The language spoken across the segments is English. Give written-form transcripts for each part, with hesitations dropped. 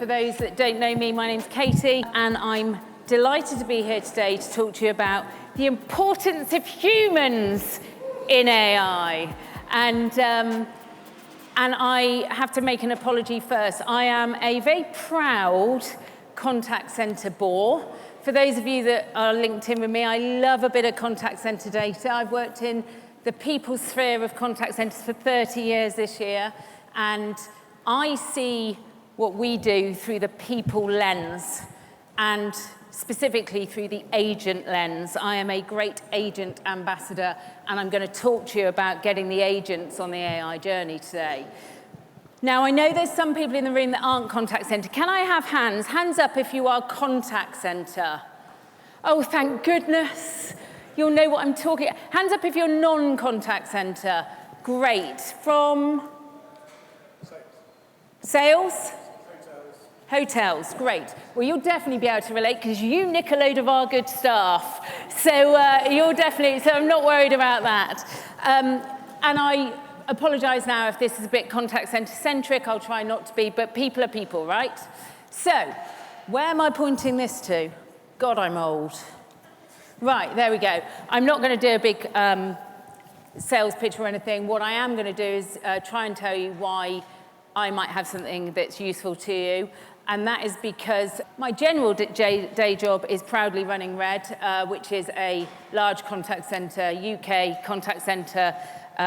For those that don't know me, my name's Katy, and I'm delighted to be here today to talk to you about the importance of humans in AI. And I have to make an apology first. I am a very proud contact center bore. For those of you that are linked in with me, I love a bit of contact center data. I've worked in the people sphere of contact centers for 30 years this year, and I see what we do through the people lens, and specifically through the agent lens. I am a great agent ambassador, and I'm going to talk to you about getting the agents on the AI journey today. Now, I know there's some people in the room that aren't contact center. Can I have hands? Hands up if you are contact center. Oh, thank goodness. You'll know what I'm talking about. Hands up if you're non-contact center. Great. From? Sales? Hotels, great. Well, you'll definitely be able to relate because you nick a load of our good staff. So so I'm not worried about that. And I apologize now if this is a bit contact center centric. I'll try not to be, but people are people, right? So, where am I pointing this to? God, I'm old. Right, there we go. I'm not going to do a big sales pitch or anything. What I am going to do is try and tell you why I might have something that's useful to you. And that is because my general day job is proudly running Red, which is a large contact center, UK contact center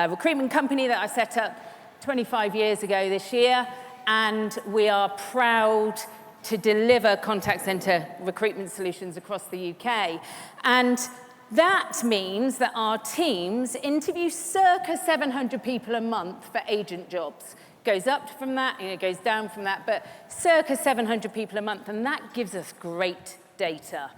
recruitment company that I set up 25 years ago this year. And we are proud to deliver contact center recruitment solutions across the UK. And that means that our teams interview circa 700 people a month for agent jobs. Goes up from that, and it goes down from that, but circa 700 people a month, and that gives us great data.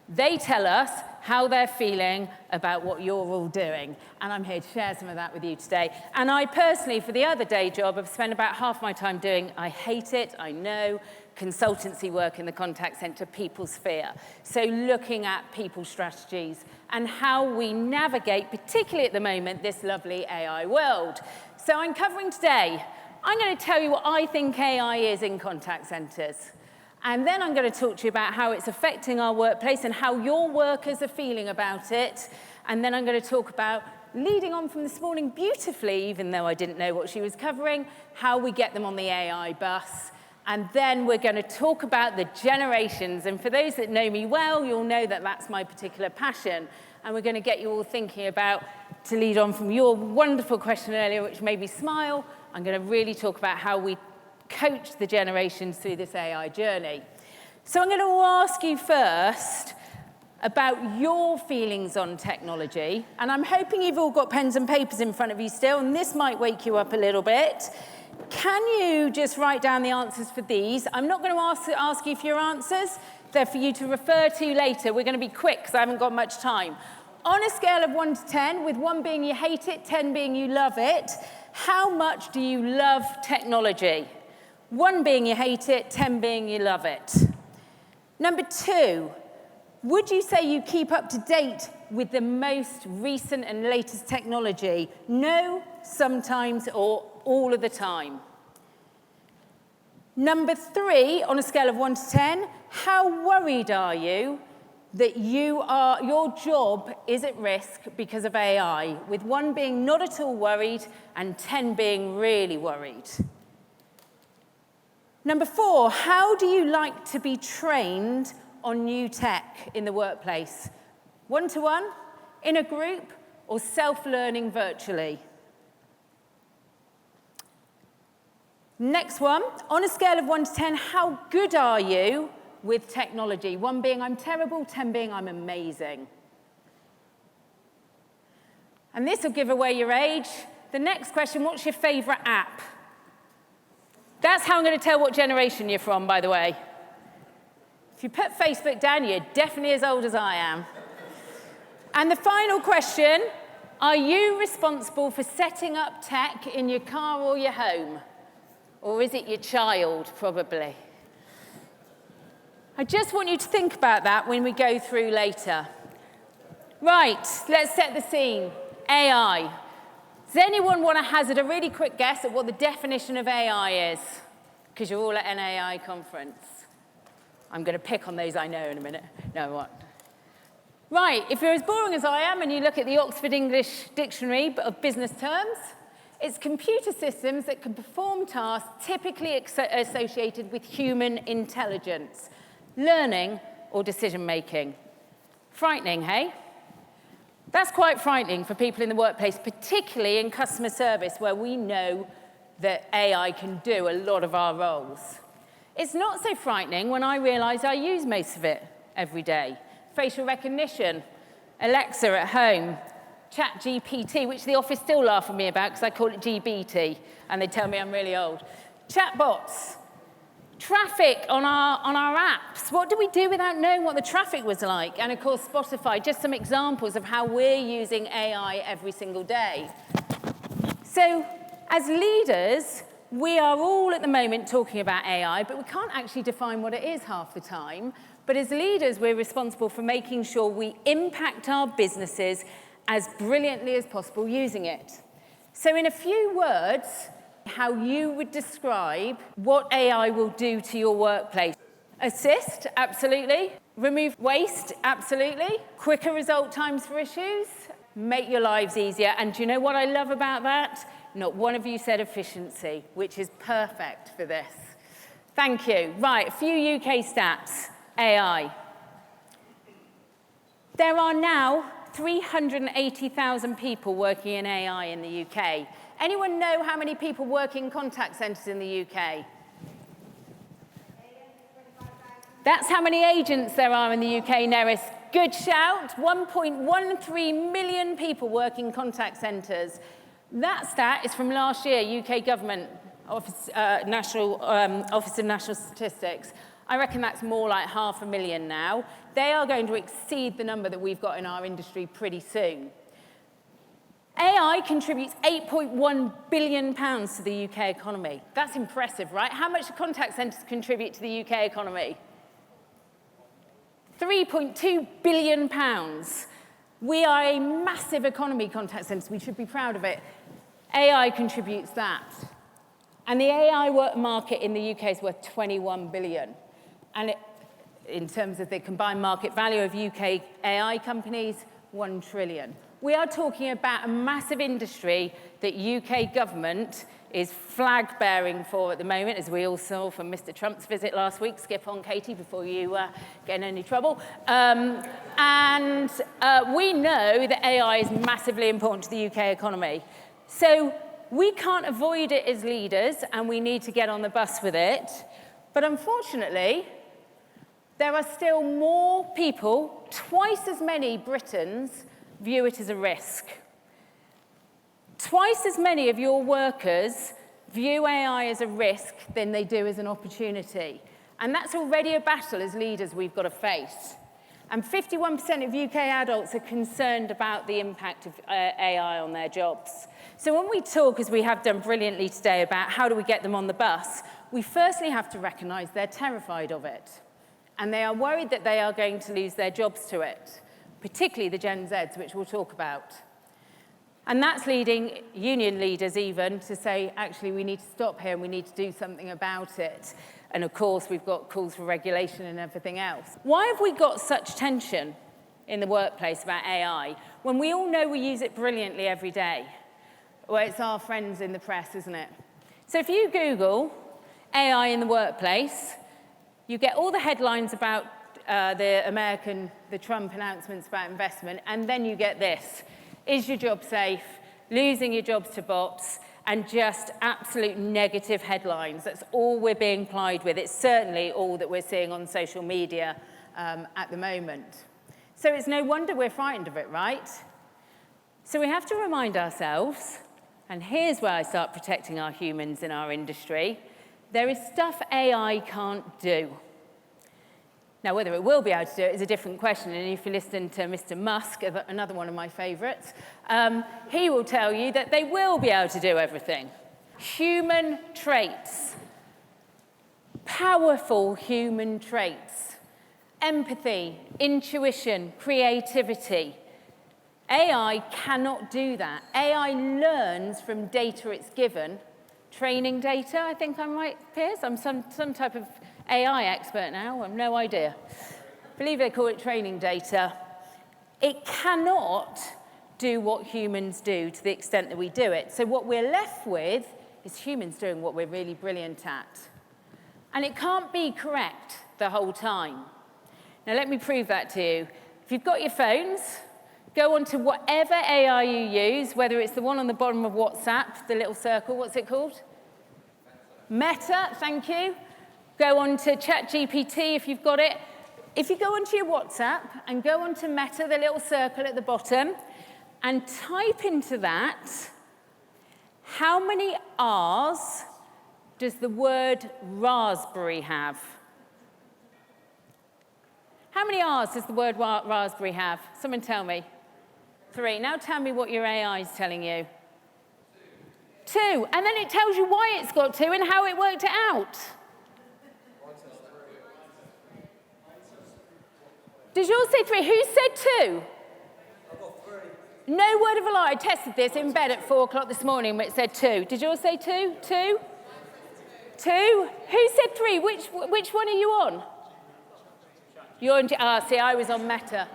They tell us how they're feeling about what you're all doing, and I'm here to share some of that with you today. And I personally, for the other day job, have spent about half my time doing, I hate it, I know, consultancy work in the contact center, people sphere. So looking at people strategies and how we navigate, particularly at the moment, this lovely AI world. So I'm covering today, I'm going to tell you what I think AI is in contact centers. And then I'm going to talk to you about how it's affecting our workplace and how your workers are feeling about it. And then I'm going to talk about, leading on from this morning beautifully, even though I didn't know what she was covering, how we get them on the AI bus. And then we're going to talk about the generations. And for those that know me well, you'll know that that's my particular passion. And we're going to get you all thinking about, to lead on from your wonderful question earlier, which made me smile, I'm going to really talk about how we coach the generations through this AI journey. So I'm going to ask you first about your feelings on technology. And I'm hoping you've all got pens and papers in front of you still, and this might wake you up a little bit. Can you just write down the answers for these? I'm not going to ask you for your answers. They're for you to refer to later. We're going to be quick because I haven't got much time. On a scale of 1 to 10, with 1 being you hate it, 10 being you love it, how much do you love technology? 1 being you hate it, 10 being you love it. Number 2, would you say you keep up to date with the most recent and latest technology? No, sometimes, or all of the time. Number 3, on a scale of 1 to 10, how worried are you that your job is at risk because of AI, with 1 being not at all worried and 10 being really worried? Number 4, how do you like to be trained on new tech in the workplace? 1-to-1, in a group, or self-learning virtually? Next one, on a scale of 1 to 10, how good are you with technology? 1 being I'm terrible, 10 being I'm amazing. And this will give away your age. The next question, what's your favorite app? That's how I'm going to tell what generation you're from, by the way. If you put Facebook down, you're definitely as old as I am. And the final question, are you responsible for setting up tech in your car or your home? Or is it your child, probably? I just want you to think about that when we go through later. Right, let's set the scene. AI. Does anyone want to hazard a really quick guess at what the definition of AI is? because you're all at an AI conference. I'm going to pick on those I know in a minute. No, what? Right, if you're as boring as I am and you look at the Oxford English Dictionary of business terms, it's computer systems that can perform tasks typically associated with human intelligence, learning or decision-making. Frightening, hey? That's quite frightening for people in the workplace, particularly in customer service, where we know that AI can do a lot of our roles. It's not so frightening when I realise I use most of it every day. Facial recognition, Alexa at home, ChatGPT, which the office still laugh at me about because I call it GBT, and they tell me I'm really old. Chatbots, traffic on our apps. What do we do without knowing what the traffic was like? And of course, Spotify, just some examples of how we're using AI every single day. So as leaders, we are all at the moment talking about AI, but we can't actually define what it is half the time. But as leaders, we're responsible for making sure we impact our businesses as brilliantly as possible using it. So in a few words, how you would describe what AI will do to your workplace. Assist, absolutely. Remove waste, absolutely. Quicker result times for issues. Make your lives easier. And do you know what I love about that? Not one of you said efficiency, which is perfect for this. Thank you. Right, a few UK stats. AI. There are now 380,000 people working in AI in the UK. Anyone know how many people work in contact centres in the UK? That's how many agents there are in the UK, Neris. Good shout. 1.13 million people work in contact centres. That stat is from last year, UK Government Office, Office of National Statistics. I reckon that's more like 500,000 now. They are going to exceed the number that we've got in our industry pretty soon. AI contributes £8.1 billion to the UK economy. That's impressive, right? How much do contact centres contribute to the UK economy? £3.2 billion. We are a massive economy, contact centres. We should be proud of it. AI contributes that. And the AI work market in the UK is worth 21 billion. And in terms of the combined market value of UK AI companies, 1 trillion. We are talking about a massive industry that UK government is flag-bearing for at the moment, as we all saw from Mr. Trump's visit last week. Skip on, Katy, before you get in any trouble. We know that AI is massively important to the UK economy. So we can't avoid it as leaders, and we need to get on the bus with it. But unfortunately, there are still more people, twice as many Britons, view it as a risk. Twice as many of your workers view AI as a risk than they do as an opportunity. And that's already a battle as leaders we've got to face. And 51% of UK adults are concerned about the impact of AI on their jobs. So when we talk, as we have done brilliantly today, about how do we get them on the bus, we firstly have to recognise they're terrified of it. And they are worried that they are going to lose their jobs to it, particularly the Gen Zs, which we'll talk about. And that's leading union leaders even to say, actually, we need to stop here and we need to do something about it. And of course, we've got calls for regulation and everything else. Why have we got such tension in the workplace about AI when we all know we use it brilliantly every day? Well, it's our friends in the press, isn't it? So if you Google AI in the workplace, you get all the headlines about the Trump announcements about investment, and then you get this. Is your job safe? Losing your jobs to bots, and just absolute negative headlines. That's all we're being plied with. It's certainly all that we're seeing on social media at the moment. So it's no wonder we're frightened of it, right? So we have to remind ourselves, and here's where I start protecting our humans in our industry, there is stuff AI can't do. Now, whether it will be able to do it is a different question, and if you listen to Mr. Musk, another one of my favourites, he will tell you that they will be able to do everything. Human traits, powerful human traits, empathy, intuition, creativity. AI cannot do that. AI learns from data it's given, training data, I think I'm right, Piers? I'm some type of AI expert now, I've no idea. I believe they call it training data. It cannot do what humans do to the extent that we do it. So what we're left with is humans doing what we're really brilliant at. And it can't be correct the whole time. Now let me prove that to you. If you've got your phones, go on to whatever AI you use, whether it's the one on the bottom of WhatsApp, the little circle, what's it called? Meta, thank you. Go on to ChatGPT if you've got it. If you go onto your WhatsApp and go onto Meta, the little circle at the bottom, and type into that, how many R's does the word raspberry have? How many R's does the word raspberry have? Someone tell me. 3. Now tell me what your AI is telling you. 2. And then it tells you why it's got 2 and how it worked it out. Did you all say 3? Who said 2? No word of a lie. I tested this in bed at 4 o'clock this morning where it said 2. Did you all say 2? 2? 2? Who said 3? Which one are you on? You're on, see, I was on Meta.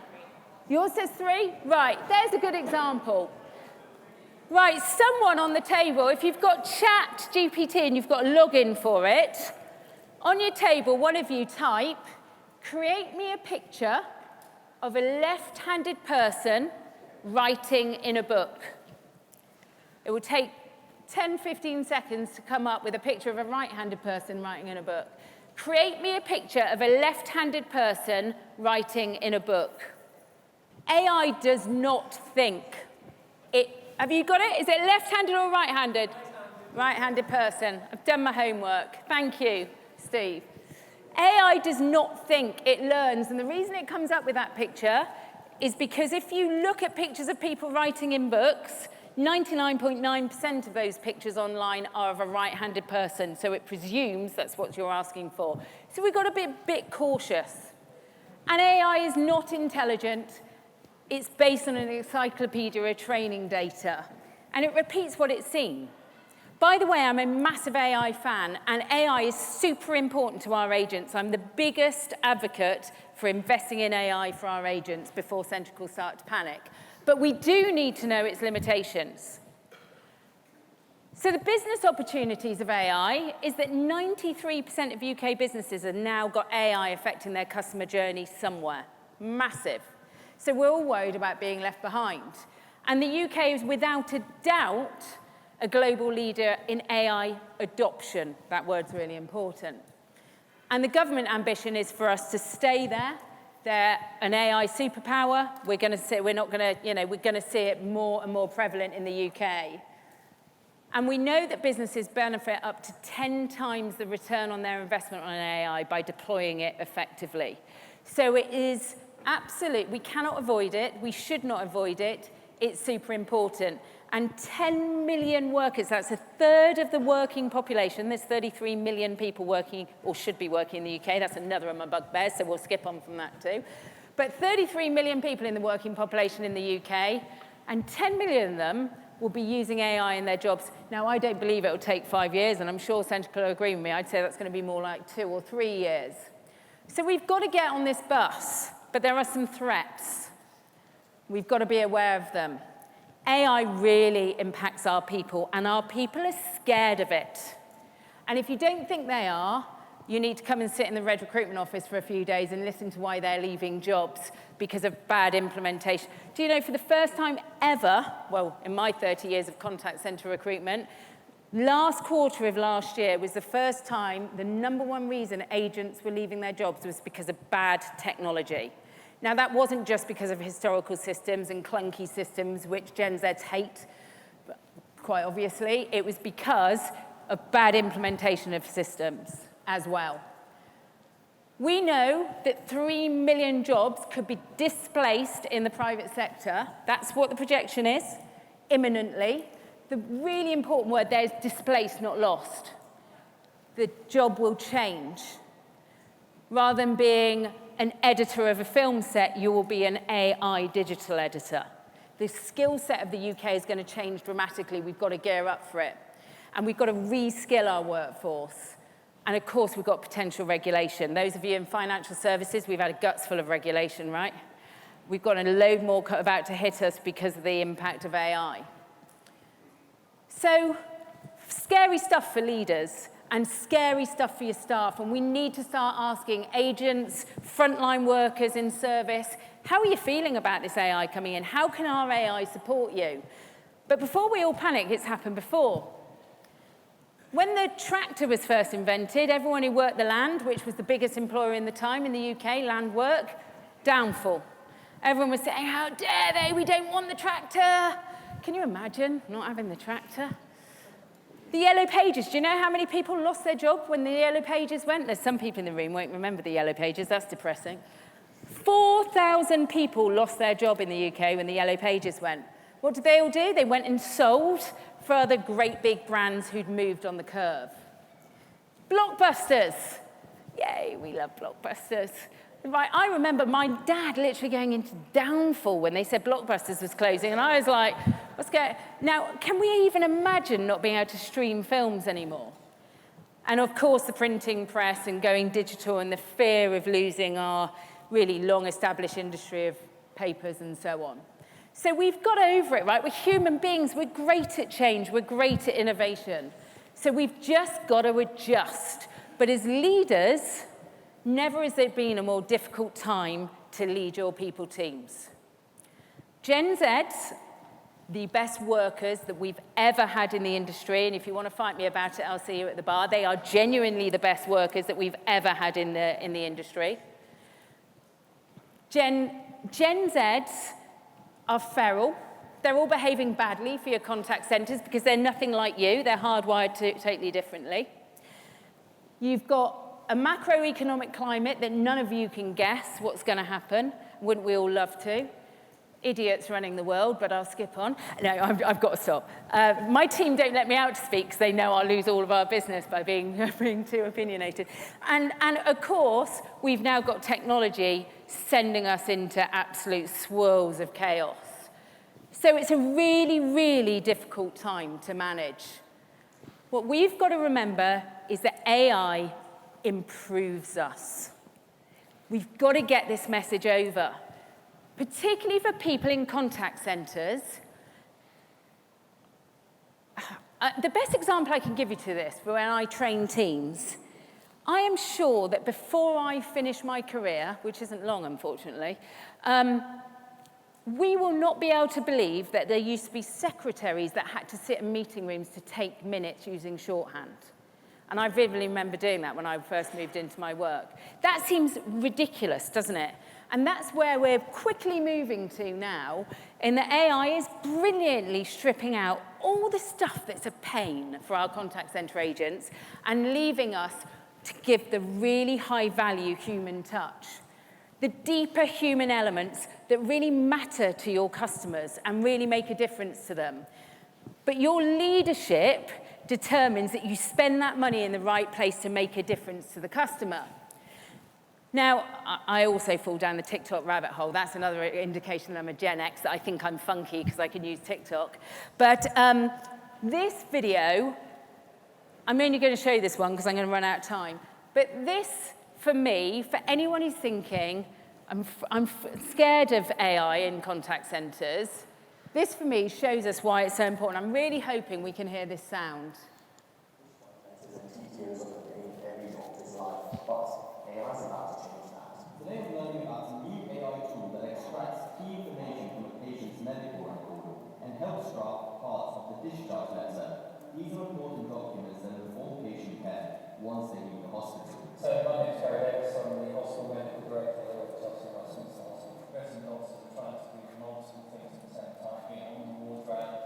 Yours says 3? Right, there's a good example. Right, someone on the table, if you've got ChatGPT and you've got a login for it, on your table, one of you type, create me a picture of a left-handed person writing in a book. It will take 10, 15 seconds to come up with a picture of a right-handed person writing in a book. Create me a picture of a left-handed person writing in a book. AI does not think. Have you got it? Is it left-handed or right-handed? Right-handed person. I've done my homework. Thank you, Steve. AI does not think, it learns. And the reason it comes up with that picture is because if you look at pictures of people writing in books, 99.9% of those pictures online are of a right-handed person, so it presumes that's what you're asking for. So we've got to be a bit cautious. And AI is not intelligent. It's based on an encyclopedia of training data, and it repeats what it's seen. By the way, I'm a massive AI fan, and AI is super important to our agents. I'm the biggest advocate for investing in AI for our agents before Centrical start to panic. But we do need to know its limitations. So the business opportunities of AI is that 93% of UK businesses have now got AI affecting their customer journey somewhere. Massive. So we're all worried about being left behind. And the UK is without a doubt a global leader in AI adoption. That word's really important. And the government ambition is for us to stay there. They're an AI superpower. We're going to see it more and more prevalent in the UK. And we know that businesses benefit up to 10 times the return on their investment on AI by deploying it effectively. So it is absolute. We cannot avoid it. We should not avoid it. It's super important. And 10 million workers, that's a third of the working population. There's 33 million people working, or should be working in the UK. That's another of my bugbears, so we'll skip on from that too. But 33 million people in the working population in the UK, and 10 million of them will be using AI in their jobs. Now, I don't believe it will take 5 years, and I'm sure Centrical will agree with me. I'd say that's going to be more like 2 or 3 years. So we've got to get on this bus, but there are some threats. We've got to be aware of them. AI really impacts our people, and our people are scared of it. And if you don't think they are, you need to come and sit in the Red Recruitment office for a few days and listen to why they're leaving jobs because of bad implementation. Do you know, for the first time ever, well, in my 30 years of contact center recruitment, last quarter of last year was the first time the #1 reason agents were leaving their jobs was because of bad technology. Now, that wasn't just because of historical systems and clunky systems, which Gen Zs hate, quite obviously. It was because of bad implementation of systems as well. We know that 3 million jobs could be displaced in the private sector. That's what the projection is, imminently. The really important word there is displaced, not lost. The job will change. Rather than being an editor of a film set, you will be an AI digital editor. The skill set of the UK is going to change dramatically. We've got to gear up for it. and we've got to reskill our workforce. And of course, we've got potential regulation. Those of you in financial services, we've had a guts full of regulation, right? We've got a load more about to hit us because of the impact of AI. So, scary stuff for leaders and scary stuff for your staff. And we need to start asking agents, frontline workers in service, how are you feeling about this AI coming in? How can our AI support you? But before we all panic, it's happened before. When the tractor was first invented, everyone who worked the land, which was the biggest employer in the time in the UK, land work, downfall. Everyone was saying, how dare they, we don't want the tractor. Can you imagine not having the tractor? The Yellow Pages, do you know how many people lost their job when the Yellow Pages went? There's some people in the room who won't remember the Yellow Pages, that's depressing. 4,000 people lost their job in the UK when the Yellow Pages went. What did they all do? They went and sold for other great big brands who'd moved on the curve. Blockbusters. Yay, we love Blockbusters. Right, I remember my dad literally going into downfall when they said Blockbusters was closing, and I was like, what's going on? Now, can we even imagine not being able to stream films anymore? And of course, the printing press and going digital and the fear of losing our really long-established industry of papers and so on. So we've got over it, right? We're human beings. We're great at change. We're great at innovation. So we've just got to adjust. But as leaders, never has there been a more difficult time to lead your people teams. Gen Zs, the best workers that we've ever had in the industry, and if you want to fight me about it, I'll see you at the bar. They are genuinely the best workers that we've ever had in the industry. Gen Zs are feral. They're all behaving badly for your contact centers because they're nothing like you. They're hardwired totally differently. You've got a macroeconomic climate that none of you can guess what's going to happen. Wouldn't we all love to? Idiots running the world, but I'll skip on. No, I've got to stop. My team don't let me out to speak because they know I'll lose all of our business by being too opinionated. And of course, we've now got technology sending us into absolute swirls of chaos. So it's a really, really difficult time to manage. What we've got to remember is that AI improves us. We've got to get this message over, particularly for people in contact centers. The best example I can give you to this, for when I train teams, I am sure that before I finish my career, which isn't long, unfortunately, we will not be able to believe that there used to be secretaries that had to sit in meeting rooms to take minutes using shorthand. And I vividly remember doing that when I first moved into my work. That seems ridiculous, doesn't it? And that's where we're quickly moving to now, in that AI is brilliantly stripping out all the stuff that's a pain for our contact center agents and leaving us to give the really high-value human touch, the deeper human elements that really matter to your customers and really make a difference to them. But your leadership determines that you spend that money in the right place to make a difference to the customer. Now, I also fall down the TikTok rabbit hole. That's another indication that I'm a Gen X, that I think I'm funky because I can use TikTok. But this video, I'm only going to show you this one because I'm going to run out of time. But this, for me, for anyone who's thinking, I'm scared of AI in contact centers, this, for me, shows us why it's so important. I'm really hoping we can hear this sound. Today we're learning about a new AI tool that extracts key information from a patient's medical record and helps draft parts of the discharge letter. These are important documents that inform patient care once they leave the hospital. So my name's Gary Davis, I'm the hospital medical director here at Chelsea Hospital. Progressive doctors are trying to do multiple things at the same time, being on the ward round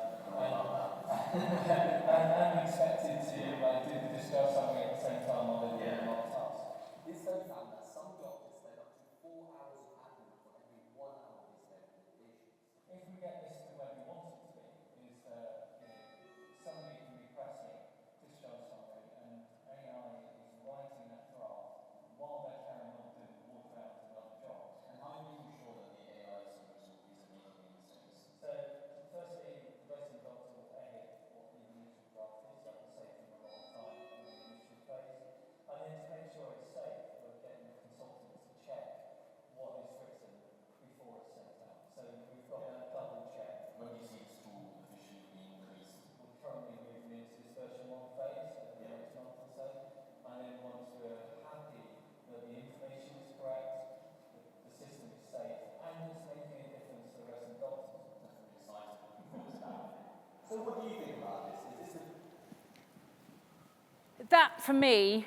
and expected to do the discharge summary at the same time while they're doing a lot of tasks. This study found that some doctors spend up to 4 hours of admin for every 1 hour they spend with their patients. If we get this to where we want it to be, is somebody can be pressing discharge summary and AI is writing that draft while they're carrying on doing the ward rounds and other jobs. And how are you making sure that the AI solution isn't making any mistakes? So firstly, the racing doctor will edit what the user drafted, so it will say that, for me,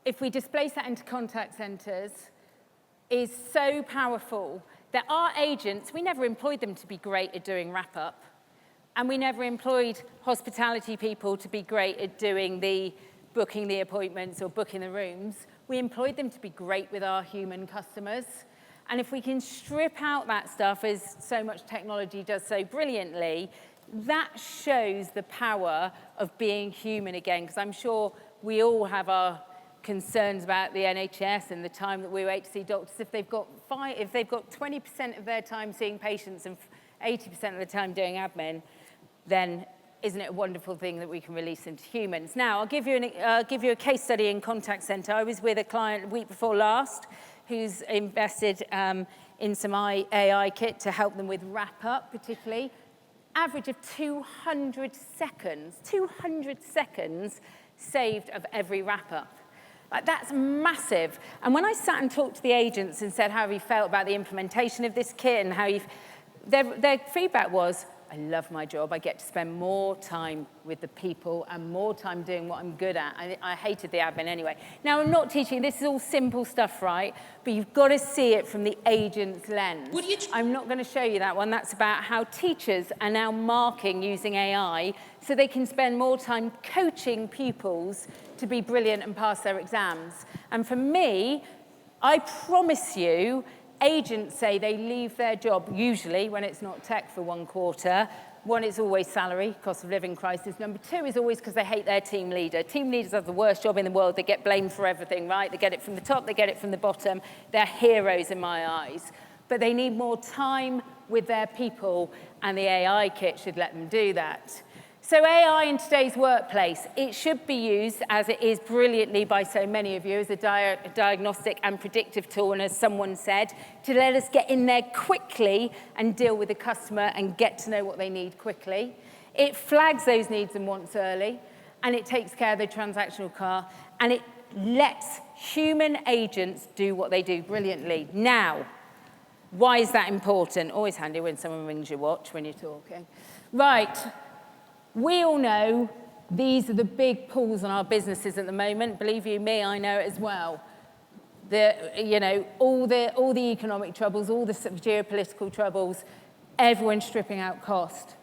if we displace that into contact centres, is so powerful that our agents, we never employed them to be great at doing wrap-up, and we never employed hospitality people to be great at doing the booking the appointments or booking the rooms. We employed them to be great with our human customers. And if we can strip out that stuff, as so much technology does so brilliantly, that shows the power of being human again, because I'm sure we all have our concerns about the NHS and the time that we wait to see doctors. If they've got 20% of their time seeing patients and 80% of the time doing admin, then isn't it a wonderful thing that we can release into humans? Now, I'll give you a case study in contact center. I was with a client the week before last who's invested in some AI kit to help them with wrap-up, particularly. Average of 200 seconds saved of every wrap-up. Like, that's massive. And when I sat and talked to the agents and said how he felt about the implementation of this kit and how their feedback was, I love my job. I get to spend more time with the people and more time doing what I'm good at. I hated the admin anyway. Now, I'm not teaching. This is all simple stuff, right? But you've got to see it from the agent's lens. I'm not going to show you that one. That's about how teachers are now marking using AI so they can spend more time coaching pupils to be brilliant and pass their exams. And for me, I promise you, agents say they leave their job, usually, when it's not tech for 1 quarter. One, it's always salary, cost of living crisis. Number 2 is always because they hate their team leader. Team leaders have the worst job in the world. They get blamed for everything, right? They get it from the top, they get it from the bottom. They're heroes in my eyes. But they need more time with their people, and the AI kit should let them do that. So AI in today's workplace, it should be used, as it is brilliantly by so many of you, as a diagnostic and predictive tool, and as someone said, to let us get in there quickly and deal with the customer and get to know what they need quickly. It flags those needs and wants early, and it takes care of the transactional car, and it lets human agents do what they do brilliantly. Now, why is that important? Always handy when someone rings your watch when you're talking. Right. We all know these are the big pulls on our businesses at the moment. Believe you me, I know it as well. All the economic troubles, all the geopolitical troubles, everyone's stripping out cost.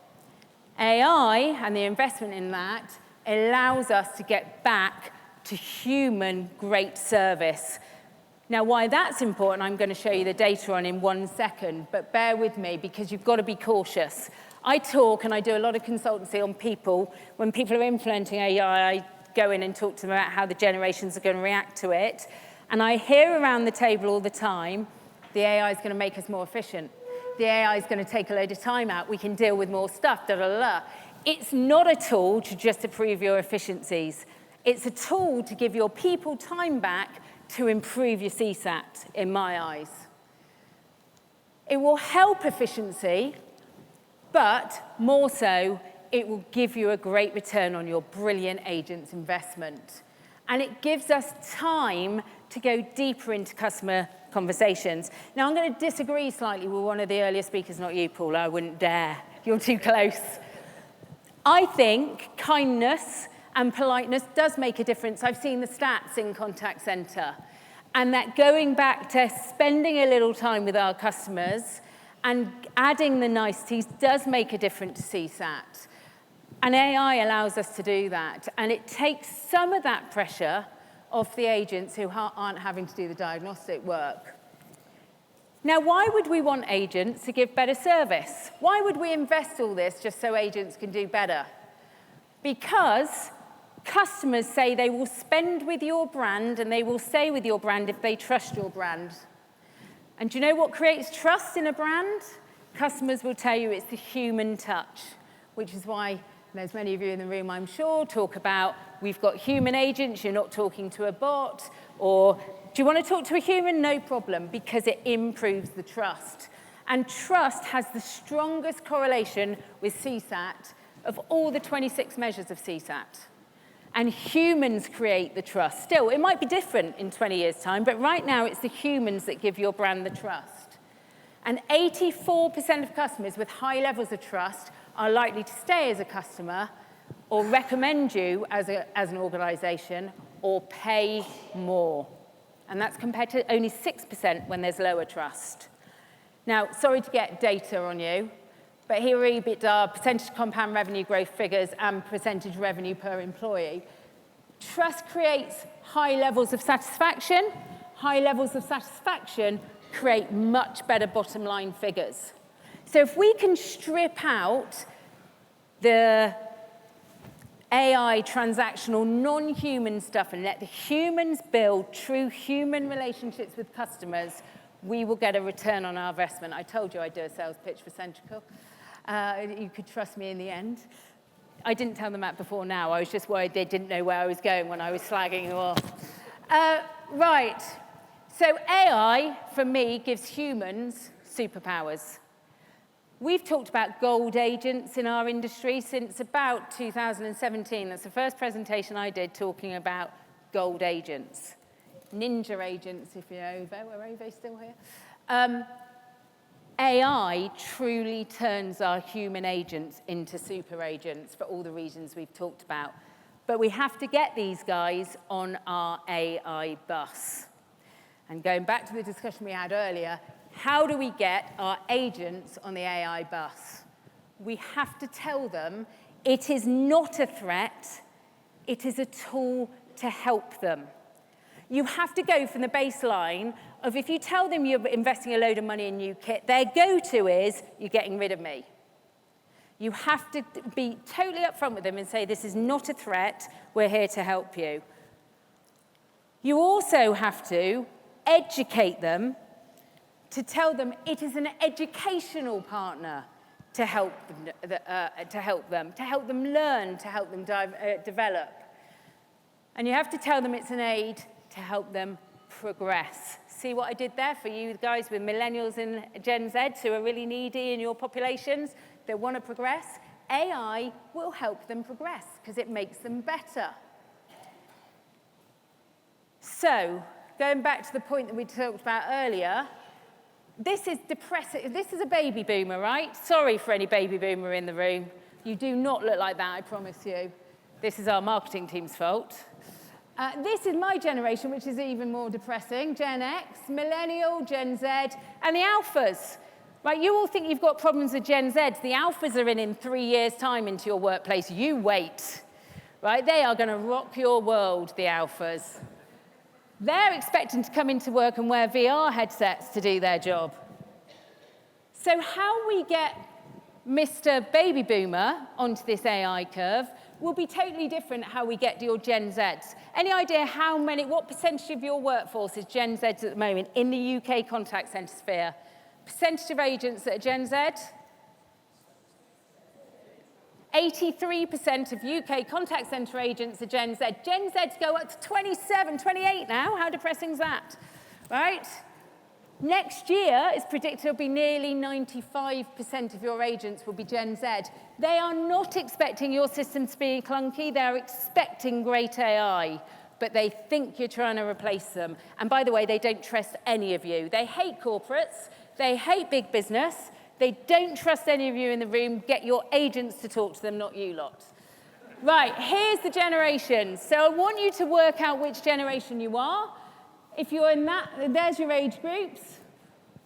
AI and the investment in that allows us to get back to human great service. Now, why that's important, I'm going to show you the data on in 1 second, but bear with me because you've got to be cautious. I talk and I do a lot of consultancy on people. When people are implementing AI, I go in and talk to them about how the generations are going to react to it. And I hear around the table all the time, the AI is going to make us more efficient. The AI is going to take a load of time out. We can deal with more stuff, da, da, da, da. It's not a tool to just improve your efficiencies. It's a tool to give your people time back to improve your CSAT, in my eyes. It will help efficiency, but more so, it will give you a great return on your brilliant agent's investment. And it gives us time to go deeper into customer conversations. Now, I'm going to disagree slightly with one of the earlier speakers, not you, Paula. I wouldn't dare. You're too close. I think kindness and politeness does make a difference. I've seen the stats in contact center. And that going back to spending a little time with our customers and adding the niceties does make a difference to CSAT. And AI allows us to do that. And it takes some of that pressure off the agents who aren't having to do the diagnostic work. Now, why would we want agents to give better service? Why would we invest all this just so agents can do better? Because customers say they will spend with your brand and they will stay with your brand if they trust your brand. And do you know what creates trust in a brand? Customers will tell you it's the human touch, which is why there's many of you in the room, I'm sure, talk about we've got human agents, you're not talking to a bot, or do you want to talk to a human? No problem, because it improves the trust. And trust has the strongest correlation with CSAT of all the 26 measures of CSAT. And humans create the trust. Still, it might be different in 20 years' time, but right now it's the humans that give your brand the trust. And 84% of customers with high levels of trust are likely to stay as a customer or recommend you as an organization, or pay more. And that's compared to only 6% when there's lower trust. Now, sorry to get data on you, but here are EBITDA, percentage compound revenue growth figures, and percentage revenue per employee. Trust creates high levels of satisfaction. High levels of satisfaction create much better bottom line figures. So if we can strip out the AI transactional non-human stuff and let the humans build true human relationships with customers, we will get a return on our investment. I told you I'd do a sales pitch for Centrical. You could trust me in the end. I didn't tell them that before now. I was just worried they didn't know where I was going when I was slagging you off. Right. So AI, for me, gives humans superpowers. We've talked about gold agents in our industry since about 2017. That's the first presentation I did talking about gold agents. Ninja agents, if you're Ove. Were Ove still here? AI truly turns our human agents into super agents for all the reasons we've talked about. But we have to get these guys on our AI bus. And going back to the discussion we had earlier, how do we get our agents on the AI bus? We have to tell them it is not a threat, it is a tool to help them. You have to go from the baseline of if you tell them you're investing a load of money in new kit, their go-to is, you're getting rid of me. You have to be totally upfront with them and say, this is not a threat, we're here to help you. You also have to educate them to tell them it is an educational partner to help them learn, to help them develop. And you have to tell them it's an aid to help them progress. See what I did there for you guys with millennials and Gen Z who are really needy in your populations that want to progress? AI will help them progress because it makes them better. So, going back to the point that we talked about earlier, this is depressing. This is a baby boomer, right? Sorry for any baby boomer in the room. You do not look like that, I promise you. This is our marketing team's fault. This is my generation, which is even more depressing. Gen X, Millennial, Gen Z, and the Alphas. Right, you all think you've got problems with Gen Z. The Alphas are in 3 years' time into your workplace. You wait. Right, they are going to rock your world, the Alphas. They're expecting to come into work and wear VR headsets to do their job. So how we get Mr. Baby Boomer onto this AI curve will be totally different how we get your Gen Zs. Any idea what percentage of your workforce is Gen Zs at the moment in the UK contact centre sphere? Percentage of agents that are Gen Z? 83% of UK contact centre agents are Gen Z. Gen Zs go up to 27, 28 now. How depressing is that? Right? Next year, it's predicted it'll be nearly 95% of your agents will be Gen Z. They are not expecting your system to be clunky. They're expecting great AI, but they think you're trying to replace them. And by the way, they don't trust any of you. They hate corporates. They hate big business. They don't trust any of you in the room. Get your agents to talk to them, not you lot. Right, here's the generations. So I want you to work out which generation you are. If you're in that, there's your age groups.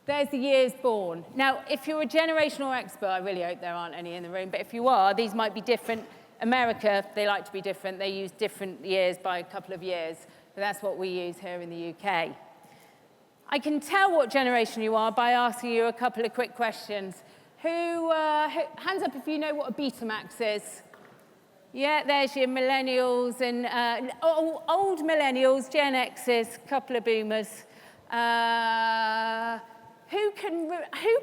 There's the years born. Now, if you're a generational expert, I really hope there aren't any in the room, but if you are, these might be different. America, they like to be different. They use different years by a couple of years, but that's what we use here in the UK. I can tell what generation you are by asking you a couple of quick questions. Hands up if you know what a Betamax is. Yeah, there's your millennials and old millennials, Gen X's, couple of boomers. Who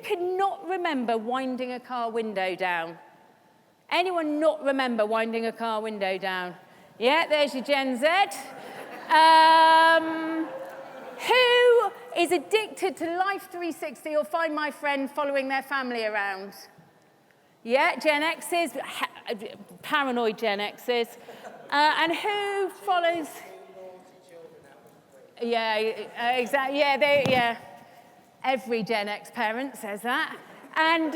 can not remember winding a car window down? Anyone not remember winding a car window down? Yeah, there's your Gen Z. Who is addicted to Life 360 or Find My Friend following their family around? Yeah, Gen X's, paranoid Gen X's. And who follows? Yeah, exactly. Yeah, every Gen X parent says that. And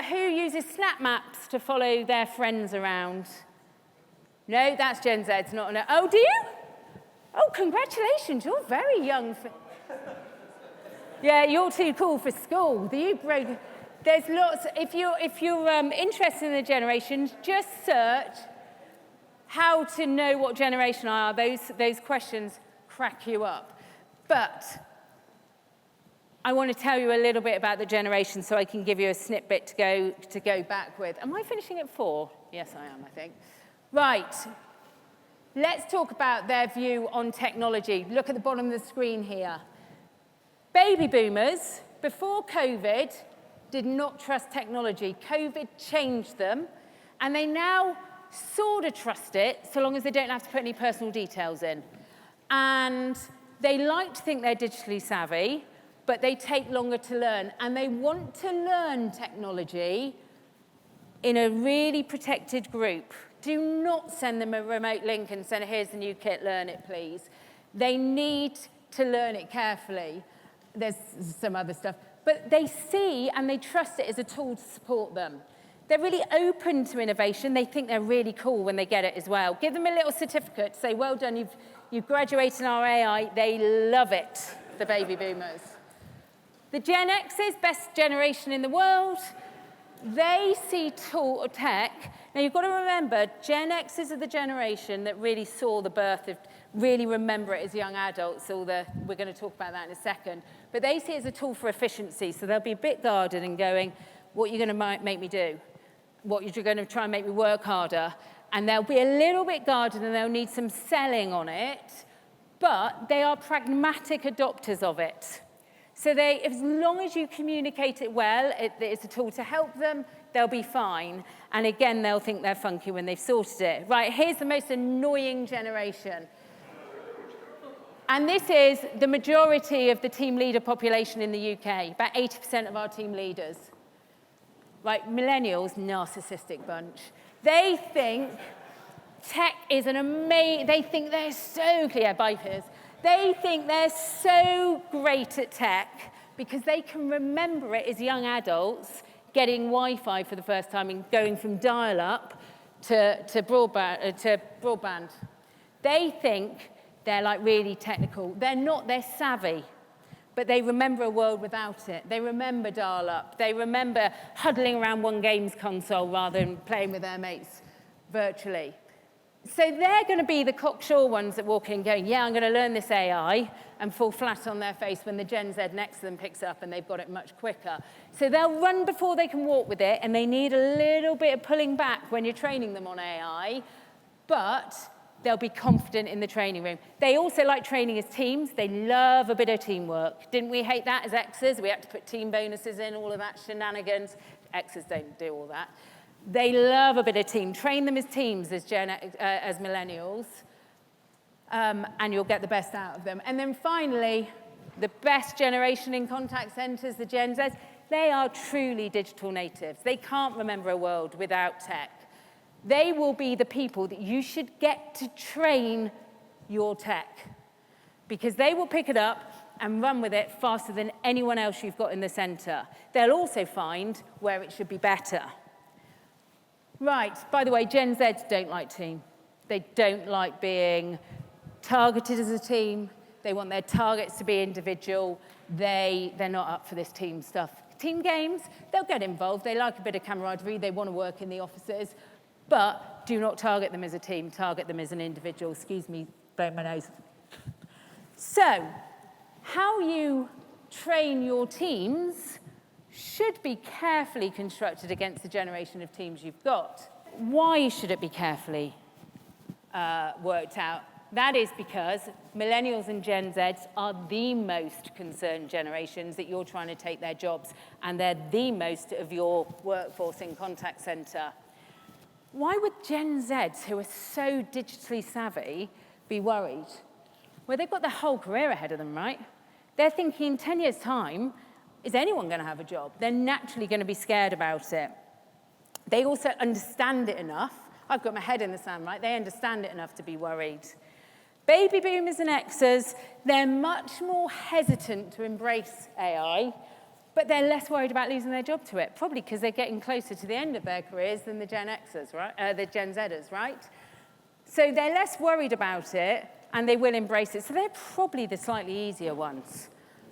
who uses snap maps to follow their friends around? No, that's Gen Z. It's not an... Oh, do you? Oh, congratulations. You're very young. Yeah, you're too cool for school. There's lots... If you're interested in the generations, just search how to know what generation I are. Those questions crack you up. But I want to tell you a little bit about the generation so I can give you a snippet to go back with. Am I finishing at 4? Yes, I am, I think. Right. Let's talk about their view on technology. Look at the bottom of the screen here. Baby boomers, before COVID, did not trust technology. COVID changed them, and they now sort of trust it so long as they don't have to put any personal details in. And they like to think they're digitally savvy, but they take longer to learn. And they want to learn technology in a really protected group. Do not send them a remote link and say, here's the new kit, learn it, please. They need to learn it carefully. There's some other stuff. But they see and they trust it as a tool to support them. They're really open to innovation. They think they're really cool when they get it as well. Give them a little certificate. Say, well done, you've graduated in our AI. They love it, the baby boomers. The Gen X's, best generation in the world. They see tool tech. Now, you've got to remember, Gen X's are the generation that really saw the birth of, really remember it as young adults. We're going to talk about that in a second. But they see it as a tool for efficiency. So they'll be a bit guarded and going, what are you going to make me do? What you're going to try and make me work harder? And they'll be a little bit guarded and they'll need some selling on it. But they are pragmatic adopters of it. So as long as you communicate it well, it's a tool to help them, they'll be fine. And again, they'll think they're funky when they've sorted it. Right, here's the most annoying generation. And this is the majority of the team leader population in the UK, about 80% of our team leaders. Right, millennials, narcissistic bunch. They think tech is they think they're so clear, Vipers. They think they're so great at tech because they can remember it as young adults getting Wi-Fi for the first time and going from dial-up to broadband. They think they're like really technical. They're not, they're savvy, but they remember a world without it. They remember dial-up. They remember huddling around one games console rather than playing with their mates virtually. So they're going to be the cocksure ones that walk in going, yeah, I'm going to learn this AI, and fall flat on their face when the Gen Z next to them picks it up and they've got it much quicker. So they'll run before they can walk with it, and they need a little bit of pulling back when you're training them on AI, but they'll be confident in the training room. They also like training as teams. They love a bit of teamwork. Didn't we hate that as Xers? We had to put team bonuses in, all of that shenanigans. Xers don't do all that. They love a bit of team. Train them as teams as millennials, and you'll get the best out of them. And then finally, the best generation in contact centers, the Gen Zs, they are truly digital natives. They can't remember a world without tech. They will be the people that you should get to train your tech, because they will pick it up and run with it faster than anyone else you've got in the center. They'll also find where it should be better. Right, by the way, Gen Zs don't like team. They don't like being targeted as a team. They want their targets to be individual. They're not up for this team stuff. Team games, they'll get involved. They like a bit of camaraderie. They want to work in the offices. But do not target them as a team. Target them as an individual. Excuse me, blowing my nose. So, how you train your teams should be carefully constructed against the generation of teams you've got. Why should it be carefully worked out? That is because millennials and Gen Zs are the most concerned generations that you're trying to take their jobs, and they're the most of your workforce in contact center. Why would Gen Zs, who are so digitally savvy, be worried? Well, they've got their whole career ahead of them, right? They're thinking in 10 years' time, is anyone going to have a job? They're naturally going to be scared about it. They also understand it enough. I've got my head in the sand, right? They understand it enough to be worried. Baby boomers and Xers, they're much more hesitant to embrace AI, but they're less worried about losing their job to it, probably because they're getting closer to the end of their careers than the Gen Xers, right? The Gen Zers, right? So they're less worried about it, and they will embrace it. So they're probably the slightly easier ones.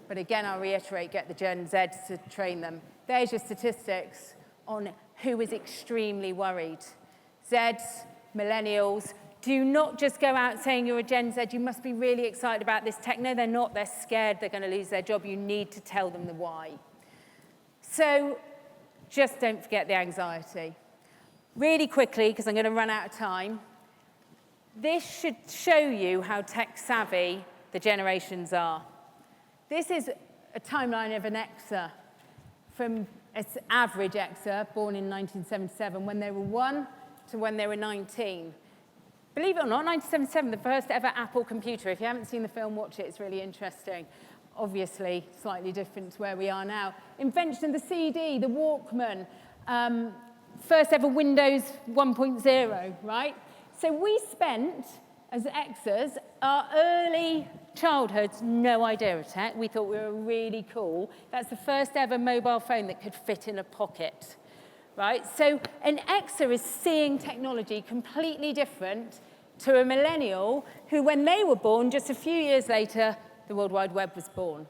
But again, I'll reiterate, get the Gen Zs to train them. There's your statistics on who is extremely worried. Zs, millennials, do not just go out saying you're a Gen Z, you must be really excited about this tech. No, they're not, they're scared they're gonna lose their job. You need to tell them the why. So just don't forget the anxiety. Really quickly, because I'm gonna run out of time, this should show you how tech savvy the generations are. This is a timeline of an Xer from an average Xer born in 1977, when they were 1 to when they were 19. Believe it or not, 1977, the first ever Apple computer. If you haven't seen the film, watch it, it's really interesting. Obviously, slightly different to where we are now. Invention of the CD, the Walkman, first ever Windows 1.0, right? So we spent, as Xers, our early childhoods, no idea of tech. We thought we were really cool. That's the first ever mobile phone that could fit in a pocket, right? So an Xer is seeing technology completely different to a millennial who, when they were born, just a few years later, the World Wide Web was born.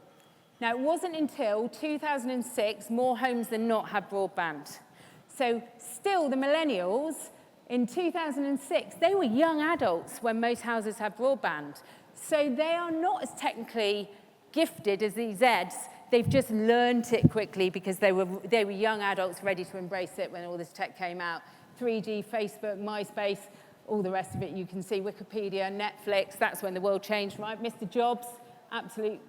Now, it wasn't until 2006, more homes than not had broadband. So still, the millennials, in 2006, they were young adults when most houses had broadband. So they are not as technically gifted as these Zs. They've just learned it quickly because they were young adults ready to embrace it when all this tech came out. 3G, Facebook, MySpace, all the rest of it you can see, Wikipedia, Netflix, that's when the world changed, right? Mr. Jobs, absolute,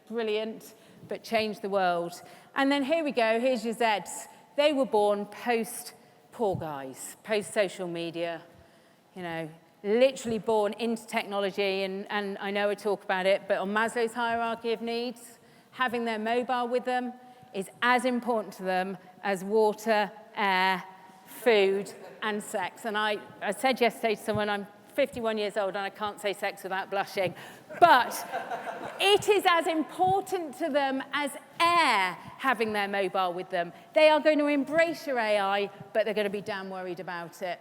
brilliant, but changed the world. And then here we go, here's your Zs. They were born post-Poor Guys, post-social media, literally born into technology, and I know I talk about it, but on Maslow's hierarchy of needs, having their mobile with them is as important to them as water, air, food, and sex. And I said yesterday to someone, I'm 51 years old and I can't say sex without blushing, but it is as important to them as air having their mobile with them. They are going to embrace your AI, but they're going to be damn worried about it.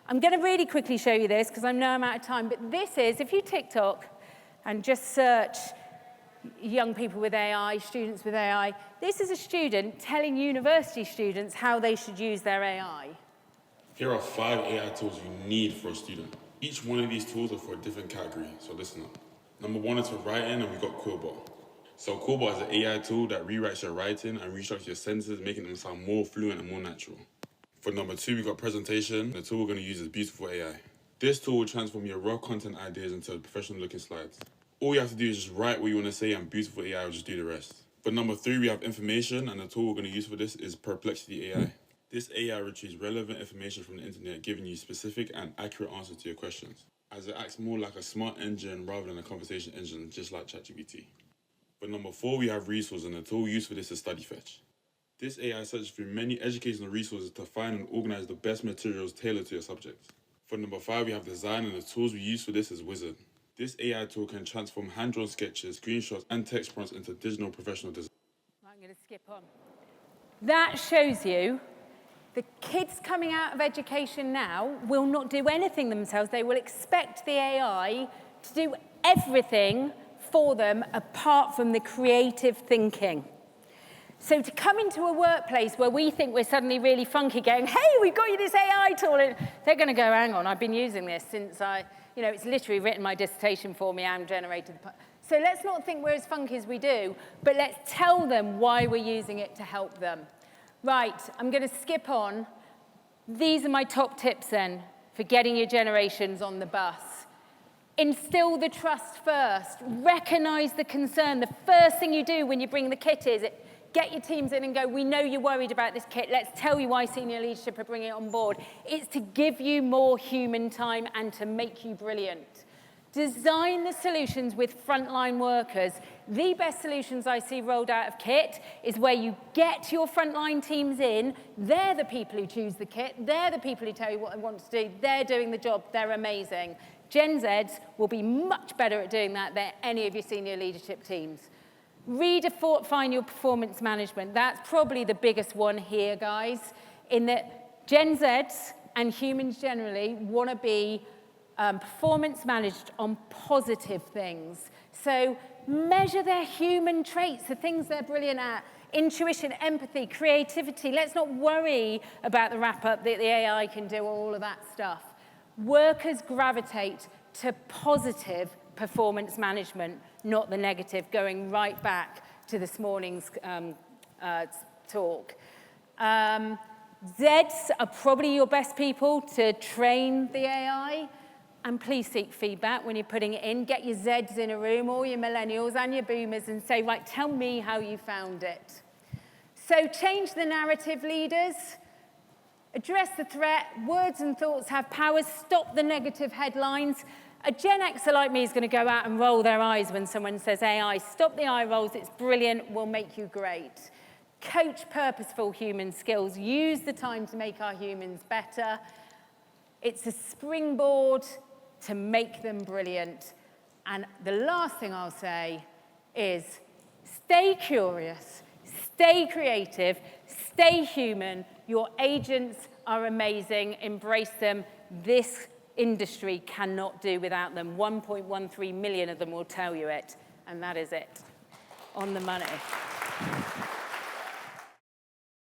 I'm going to really quickly show you this because I know I'm out of time, but this is, if you TikTok and just search young people with AI, students with AI, this is a student telling university students how they should use their AI. Here are 5 AI tools you need for a student. Each one of these tools are for a different category, so listen up. Number 1 is for writing, and we've got Quillbot. So Quillbot is an AI tool that rewrites your writing and restructures your sentences, making them sound more fluent and more natural. For number 2, we've got presentation. The tool we're going to use is Beautiful AI. This tool will transform your raw content ideas into professional-looking slides. All you have to do is just write what you want to say, and Beautiful AI will just do the rest. For number 3, we have information, and the tool we're going to use for this is Perplexity AI. This AI retrieves relevant information from the internet, giving you specific and accurate answers to your questions, as it acts more like a smart engine rather than a conversation engine, just like ChatGPT. For number 4, we have resources, and the tool used for this is StudyFetch. This AI searches through many educational resources to find and organize the best materials tailored to your subject. For number 5, we have design, and the tools we use for this is Wizard. This AI tool can transform hand-drawn sketches, screenshots, and text prompts into digital professional design. I'm going to skip on. That shows you the kids coming out of education now will not do anything themselves. They will expect the AI to do everything for them apart from the creative thinking. So to come into a workplace where we think we're suddenly really funky going, hey, we've got you this AI tool, and they're going to go, hang on, I've been using this since it's literally written my dissertation for me and generated the... So let's not think we're as funky as we do, but let's tell them why we're using it to help them. Right, I'm going to skip on. These are my top tips then for getting your generations on the bus. Instill the trust first. Recognize the concern. The first thing you do when you bring the kit is get your teams in and go, we know you're worried about this kit. Let's tell you why senior leadership are bringing it on board. It's to give you more human time and to make you brilliant. Design the solutions with frontline workers. The best solutions I see rolled out of kit is where you get your frontline teams in. They're the people who choose the kit. They're the people who tell you what they want to do. They're doing the job. They're amazing. Gen Zs will be much better at doing that than any of your senior leadership teams. Redefine your performance management. That's probably the biggest one here, guys, in that Gen Zs and humans generally want to be performance managed on positive things. So measure their human traits, the things they're brilliant at. Intuition, empathy, creativity. Let's not worry about the wrap-up that the AI can do, all of that stuff. Workers gravitate to positive performance management, not the negative, going right back to this morning's talk. Zeds are probably your best people to train the AI. And please seek feedback when you're putting it in. Get your Zeds in a room, all your millennials and your boomers, and say, right, tell me how you found it. So change the narrative, leaders. Address the threat. Words and thoughts have power. Stop the negative headlines. A Gen Xer like me is going to go out and roll their eyes when someone says AI. Stop the eye rolls. It's brilliant. We'll make you great. Coach purposeful human skills. Use the time to make our humans better. It's a springboard to make them brilliant. And the last thing I'll say is stay curious, stay creative, stay human. Your agents are amazing. Embrace them. This industry cannot do without them. 1.13 million of them will tell you it. And that is it. On the money.